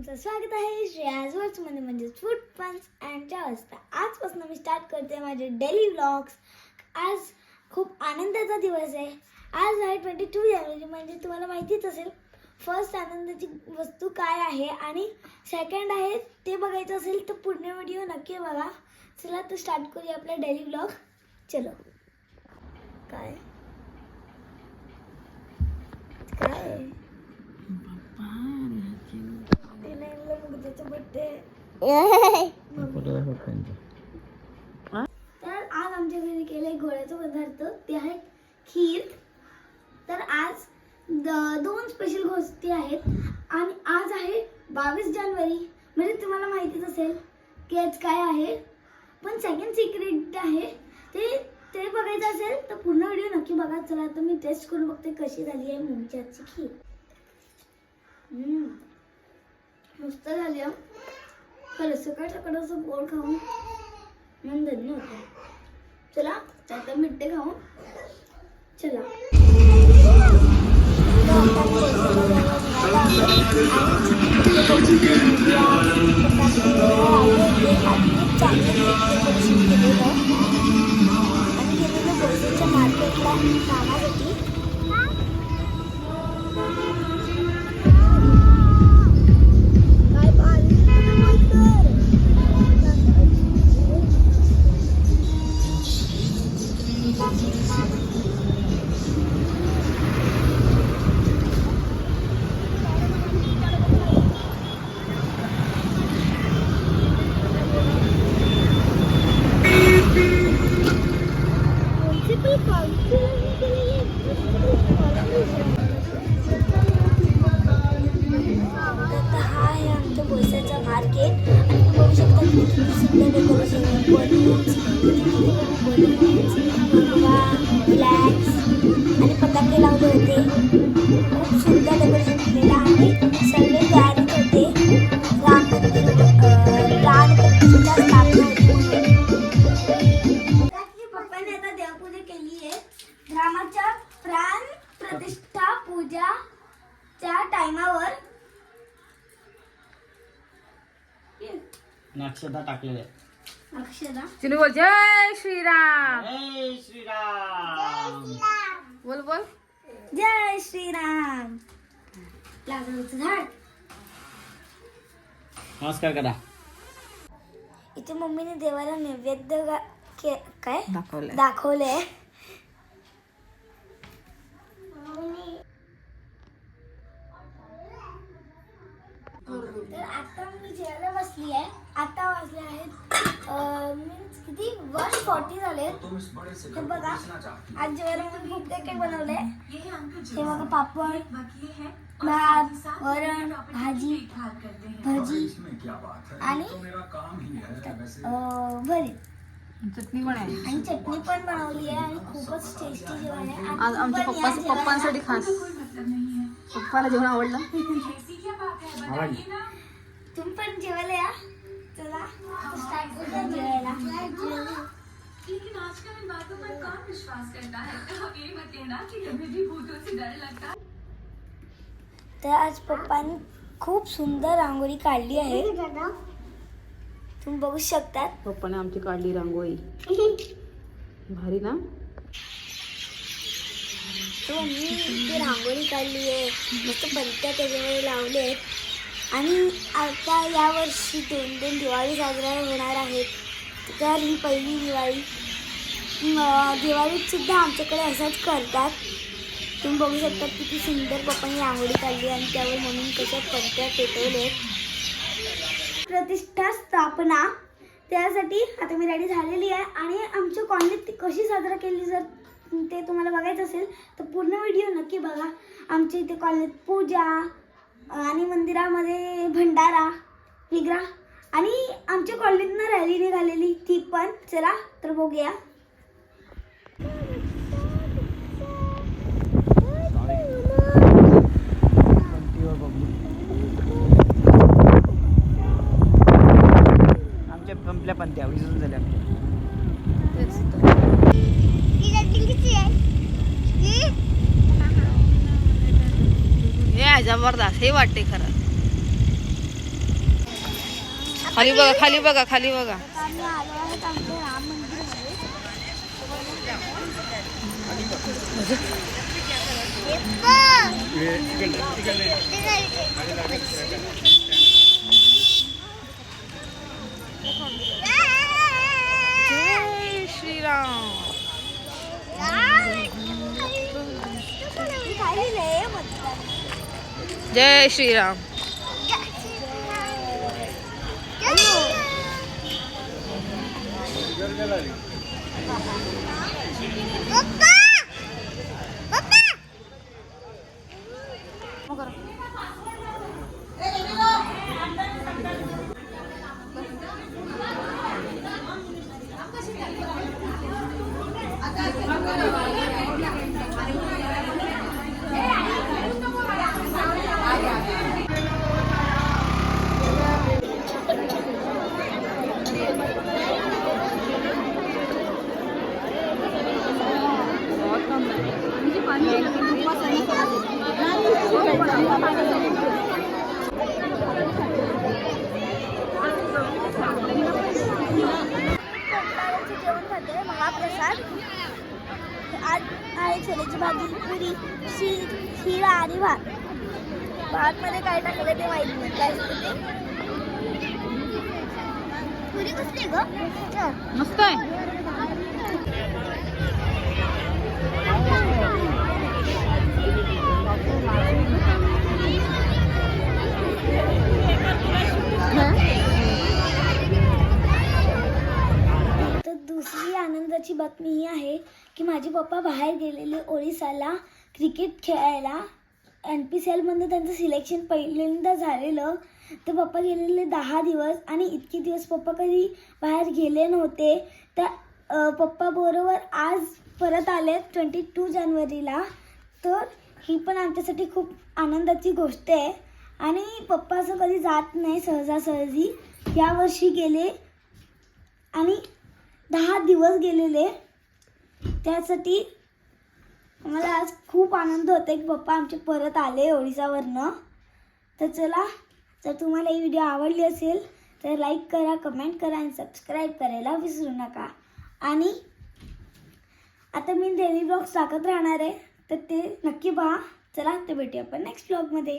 स्वागत आहे श्रेयाज वर्चमध्ये म्हणजेच फूड फन्स अँड चॉईस. आजपासून मी स्टार्ट करते माझे डेली व्लॉग्स. आज खूप आनंदाचा दिवस आहे. आज आहे 22 जानेवारी. म्हणजे तुम्हाला माहितीच असेल फर्स्ट आनंदाची वस्तू काय आहे आणि सेकंड आहे ते बघायचं असेल तर पूर्ण व्हिडिओ नक्की बघा. चला तर स्टार्ट करूया आपला डेली व्लॉग. चलो. काय काय तर आज आमच्या घरी केलंय गोळ्याचा पदार्थ, ते आहे खीर. तर आज दोन स्पेशल गोष्टी आहेत आणि आज आहे 22 जानेवारी. म्हणजे तुम्हाला माहितीच असेल की आज काय आहे, पण सेकंड सिक्रेट आहे ते बघायचं असेल तर पूर्ण व्हिडिओ नक्की बघा. चला आता मी टेस्ट करून बघते कशी झाली आहे मम्मीची आजची खीर. मस्त झाली आहे. खरंच सकाळ सकाळ असं गोड खाऊन मन धन्य होतं. चला आता मिठे खाऊन चला. मार्केटला कामासाठी मार्केट. बघू शकता किती सुंदर डेकोरेशन आहे. फ्लॅग्स आणि पताके लावले होते. खूप सुंदर डेकोरेशन केलेलं आहे. सगळे तयारीत होते. राम मंदिरच्या स्थापना होती. पप्पाने आता देवपूजा केली आहे. रामाच्या प्राण प्रतिष्ठा पूजाच्या टायमावर अक्षता टाकलेले. अक्षदा चिनू बोल जय श्रीराम. जय श्रीराम. बोल बोल जय श्रीराम. लाकडाचं झाड. नमस्कार करा. इथे मम्मीने देवाला नैवेद्य काय दाखवलंय. दाखवले. तर आता मी जेवायला बसली आहे. आता वाजले आहेत मीन्स किती 1:40 झाले. हे बघा आज जेवायला मी खूप काही बनवलंय. हे बघा पापड, भात, वरण, भाजी आणि भरीत. चटणी पण आहे आणि चटणी पण बनवली आहे आणि खूपच टेस्टी जेवण आहे. आज आमच्या पप्पांसाठी खास. पप्पाला जेवण आवडलं. तुम्ही पण जेवायला या. चला स्टार्ट करूया जेवायला. लेकिन आजकल इन बातों पर कौन विश्वास करता है? अब ये मत कहना कि तुम्हें भी भूतों से डर लगता है. तर आज पप्पांनी खूप सुंदर रांगोळी काढली आहे. तुम्ही बघू शकतात. पप्पाने आमची काढली रांगोळी. भारी ना. तो मी ती रांगोळी काढली आहे. मस्त पणत्या त्याच्यामध्ये लावले आहेत. आणि आता यावर्षी 2 दिवाळी साजरा होणार आहेत. तर ही पहिली दिवाळी. दिवाळीत सुद्धा आमच्याकडे असंच करतात. तुम्ही बघू शकता किती सुंदर पप्पांनी रांगोळी काढली आणि त्यावर म्हणून कशा पणत्या पेटवले. प्रतिष्ठा स्थापना त्यासाठी आता मी रेडी झालेली आहे. आणि आमच्या कॉलनीत ती कशी साजरा केली जर ते तुम्हाला बघायचं असेल तर पूर्ण व्हिडिओ नक्की बघा. आमच्या इथे कॉलनीत पूजा आणि मंदिरामध्ये भंडारा विग्रह आणि आमच्या कॉलनीतनं रॅली निघालेली ती पण. चला तर बघूया. आमच्या संपल्या पण त्या विजून झाल्या. जबरदस्त हे वाटते खरं. खाली बघा खाली बघा खाली बघा. आता आम्ही आलो आहोत आमच्या राम मंदिरमध्ये. जय श्रीराम. जय श्रीराम. जेवण खाते महाप्रसाद. आज आहे छोलेची भाजी, पुरी, शिरा आणि भात. भातमध्ये काय टाकलं ते माहिती नाही. काय असतं ते? पुरी कसली ग? मस्त आहे. तर दुसरी आनंदाची बातमी ही आहे की माझे पप्पा बाहेर गेलेले ओरिसाला क्रिकेट खेळायला. NPCL मध्ये त्यांचं सिलेक्शन पहिल्यांदा झालेलं. तर पप्पा गेलेले 10 दिवस आणि इतके दिवस पप्पा कधी बाहेर गेले नव्हते. त्या पप्पा बरोबर आज परत आले 22 जानेवारीला. तर ही पण आमच्यासाठी खूप आनंदाची गोष्ट आहे. आणि पप्पा असं कधी जात नाही सहजासहजी. यावर्षी गेले आणि 10 दिवस गेलेले. त्यासाठी मला आज खूप आनंद होतो की पप्पा आमचे परत आले ओडिसावरनं. तर चला, जर तुम्हाला ही व्हिडिओ आवडली असेल तर लाईक करा, कमेंट करा आणि सबस्क्राईब करायला विसरू नका. आणि आता मी डेली ब्लॉग्स टाकत राहणार आहे, तर ते नक्की पहा. चला, ते भेटूया आपण नेक्स्ट ब्लॉगमध्ये.